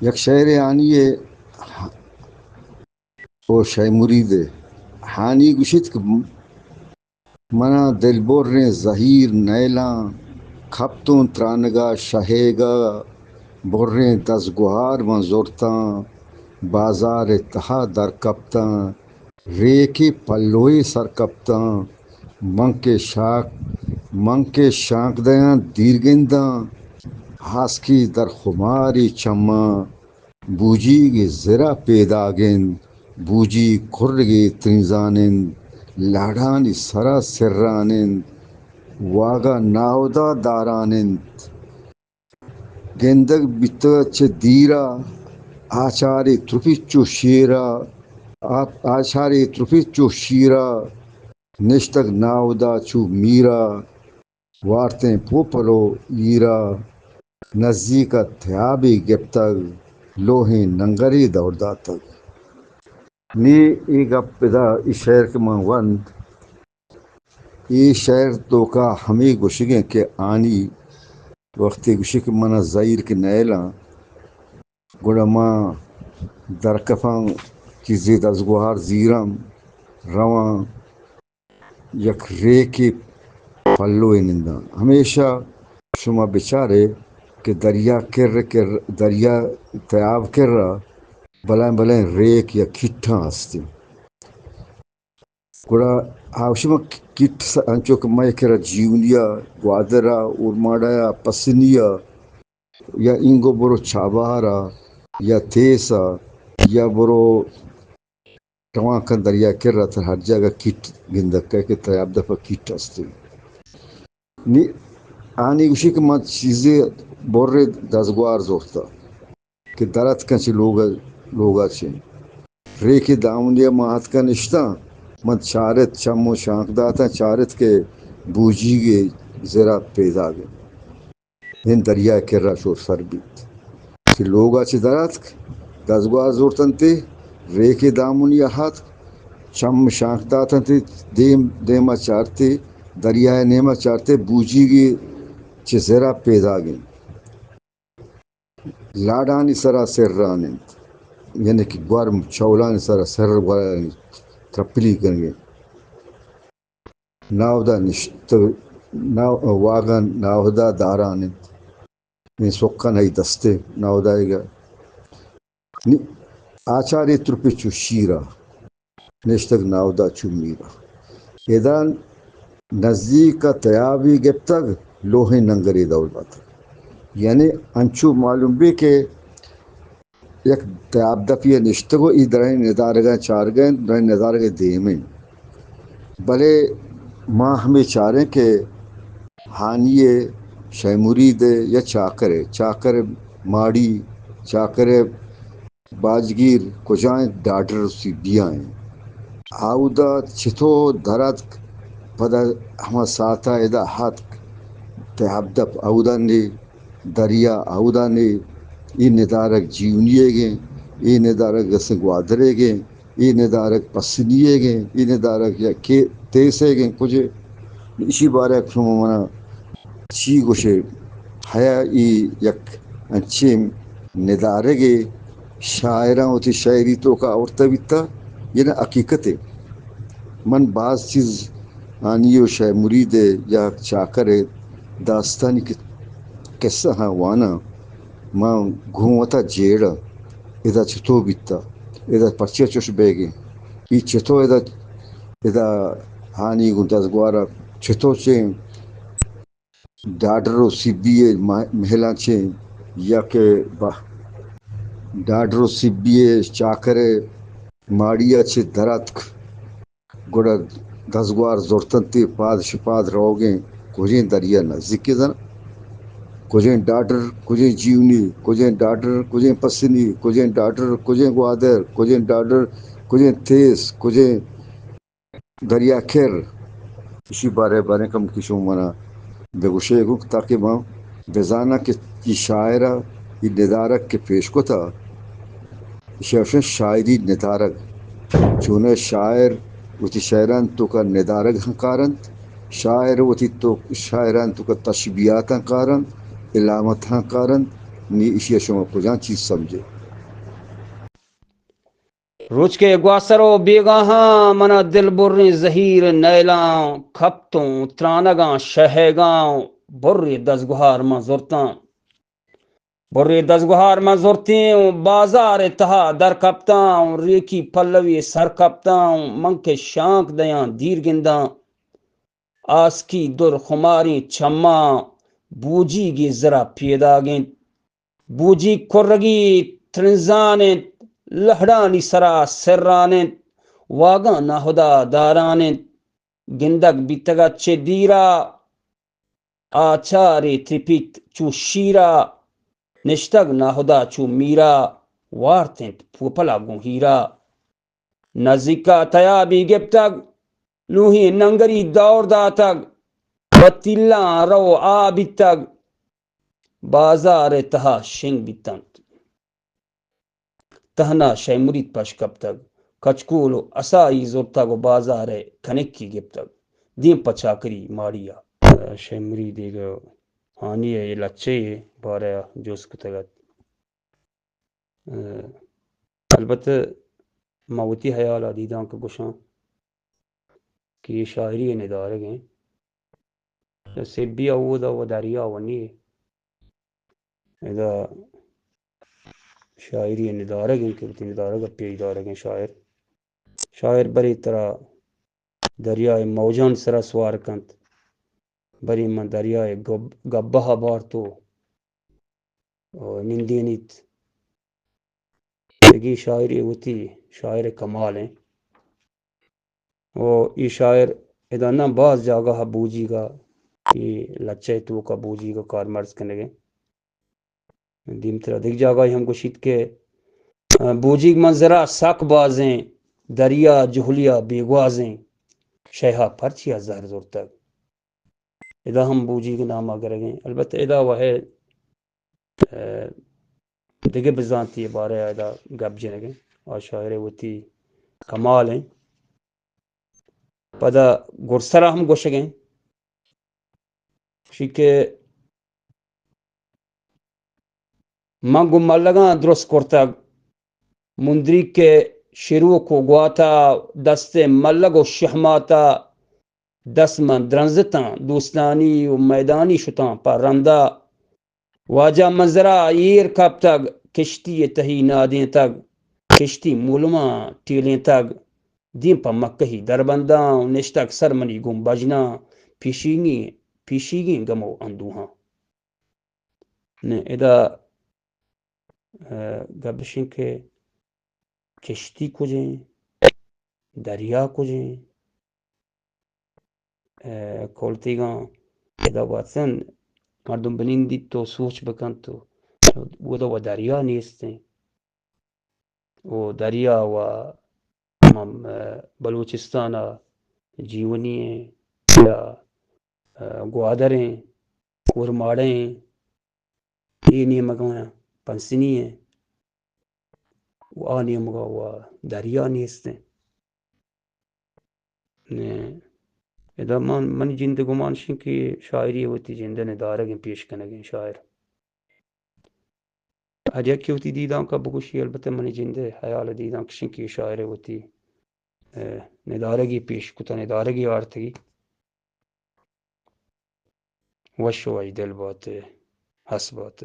یک شعر آنی او شای مرید حانی گوشید که منا دل برن زہیر نیلاں کھپتوں ترانگا شہیگا برن دس گہار من زورتاں بازار تہا در کپتاں ریکی پلوئی سر کپتاں من کے شانک دیاں دیرگنداں ہاسکی در خماری چماں بوجی گی زرا پیداگند بوجی کھرگی تنزانند لاڑانی سرا سرانند واگا ناودا دارانند گندگ بتچ دیرا آچاری ترپچو شیرا آچاری ترپچو شیرا نشتگ ناودا چو میرا وارتیں پوپلو ایرا نزدیک تھیابی گپتگ لوہیں ننگری دورداتگ نی ای گپ پدا ای شعر کے من وند ای شعر تو کا ہمیں گوشگیں کہ آنی وقتی گوشی کہ منا زائر کے نیلاں گوڑا ماں درکفاں چیزی دزگوہار زیرم رواں یک ریکی پلوئی ننداں ہمیشہ شما بچارے کہ دریا دریا تیاب کر رہا بلائیں بلائیں ریک یا کھٹاں ہستی گوڑا آوشما کٹ انچو کہ میں کرا جیونیا گوادرا ارماڑایا پسنیا یا انگو برو چابہارا یا تیسا یا برو ٹوان کن دریا کر رہا تھا ہر جگہ کٹ گندک کہہ کہ تیاب دفعہ کٹ ہستی نی آنی گوشی کہ ماں چیزیں بورے دزگوار زورتا کہ درت کنچ لوگا چھیں ریکی دامنیا ماہت کا نشتاں من چارت چمو شانک داتا چارت کے بوجی گے زرا پیدا گے ان دریا کر رہا شور سر بیت کہ لوگا چھ درات دزگوار زورتن تے ریکی دامنیا ہاتھ چم شانک داتا تے دیما چارتے دریائے نیما چارتے بوجی گے چھ زرا پیدا گے لاڈانی سرا سر رانند یعنی کہ گرم چولانی سرا سر گرانی ترپلی کرنگے ناودا نشت واگا ناودا دارانند این سوکا نئی دستے ناودائے گا آچاری ترپی چو شیرا نشتگ ناودا چو میرا ادان نزدیک تیابی گپتگ لوہی ننگری دولت یعنی انچو معلوم بھی کہ یک تیاب دفیہ نشتگو ای درہیں ندارگاں چارگاں درہیں ندارگاں دیمیں بلے ماں ہمیں چاریں کہ ہانیے شای مرید یا چاکر ماڑی چاکر باجگیر کجائیں ڈاڈر سی بیائیں آودا چھتو درد پدا ہما ساتا ادا ہاتھ تیاب دپ آودا نے دریا آودا نے ای ندارک جیونیے گیں ای ندارک گسن گوادرے گیں ای ندارک پسنیے گیں ای ندارک یا تیسے گیں کچھ اسی بارے شما منا چی گوشے حیا ای یک انچیم ندارگے شاعراں ہوتی شاعری تو کا عورتہ بیتا یہ نا حقیقت ہے من بعض چیز آنیو شای مرید یا چاکر داستانی قصہ ہاں وانا ماں گھومتا جیڑا ادا چھتو بیتا ادا پرچیا چوش بیگے ای چھتو ادا ہانی گنتاز گوارا چھتو چیں ڈاڈرو سبیے محلہ چیں یا کہ ڈاڈرو سبیے چاکرے ماڑیا چھے دراتک گوڑا دزگوار زورتن تی پاد شپاد روگیں کجیں دریا نزدیکی دن کجیں ڈاڈر کجیں جیونی کجیں ڈاڈر کجیں پسنی کجیں ڈاڈر کجیں گوادر کجیں ڈاڈر کجیں تیس کجیں دریا کھر اسی بارے کم کشوں منا بگوشے گو تاکہ ماں بزانا کہ یہ شاعرہ یہ ندارک کے پیش کو تھا شیفن شاعری ندارک چونہ شاعر وتی شاعران تو کا ندارک ہنکارند شاعر وتی تو شاعران تو کا تشبیہات ہنکارند علامت ہنکارند نی اشیا شما کجا چیز سمجھے روچ کے گواسرو بیگاہاں منا دل برنی زہیر نیلاں کھپتوں ترانگاں شہگاں بری دزگہار ماں زرتاں بری دزگہار ماں زرتیں بازار تہا در کپتاں ریکی پلوی سر کپتاں منکے شانک دیاں دیر گنداں آسکی در خماری چھماں بوجی گی ذرا پیدا گیں بوجی کرگی ترنزانیں لہڑانی سرا سرانیں واگاں ناہدا دارانیں گندگ بیتگا چے دیرا آچاری تریپیت چو شیرا نشتگ ناہدا چو میرا وارتنت پوپلا گوں ہیرا نزدیکا تیابی گپتگ نوہی ننگری دور داتگ بتیلاں رو آبیتگ بازار تہا شنگ بیتنت تہنا شیمریت پش کپتگ کچکولو اسائی زرتگ و بازار کنکی گپتگ دیم پچاکری ماریا شیمری دیگا ہانی ہے یہ لچے بارے جوس کتگت البتہ موتی حیال دیداں کا گشاں کہ یہ شاعری ندارے گئیں سبی او دا و دریا ونی اذا شاعری ندارے گئیں کہ ندارے گا پی ادارے گئیں شاعر بری طرح دریائے موجان سرا سوار کنت بری من دریائے گبہا بارتو نندینیت لگی شاعری ہوتی شاعر کمال ہیں یہ شاعر ادا نا بعض جاگہ بوجی گا یہ لچے تو کا بوجی کا کار مرز کرنے گئے دیم تر ادھک جاگہ ہم کو شید کے بوجی منظرہ ساک بازیں دریا جہلیا بیگوازیں شیہا پرچیا زہر زور تک ادا ہم بوجی کے نام آگر گئے البتہ ادا وہ ہے دگے بزانتی بارے ادا گب جنے گئے اور شاعر ہوتی کمال ہیں پدا گرسرا ہم گوش گئے شکے منگو ملگاں درست کرتگ مندری کے شروع کو گواتا دست ملگ و شہماتا دس من درنزتاں دوستانی و میدانی شتاں پر رندہ واجہ منظرہ ایر کب تگ کشتی تہی نادیں تگ کشتی مولماں ٹیلیں تگ دیم پا مکہی دربنداں نشتگ سرمنی گم بجنا پیشیگیں گمو اندوہاں نے ادا گبشن کے کشتی کجیں دریا کجیں کولتیگاں ادا واتسن مردم بنیندی تو سوچ بکن تو وہ دا و دریا نیستیں وہ دریا و بلوچستان جیونی ہیں یا گوادریں کورماڑیں یہ نہیں مگانا پنسنی ہیں وہ آنی مگا وہ دریا نیستیں ادا من جند گمان شن کی شاعری ہوتی جند نے دارگیں پیش کنگیں شاعر حجا کی ہوتی دیداں کا بگوشی البتہ من جند حیال دیداں کشن کی شاعر ہوتی ندارگی پیش کتا ندارگی آرتگی وشو اج دل بات حس بات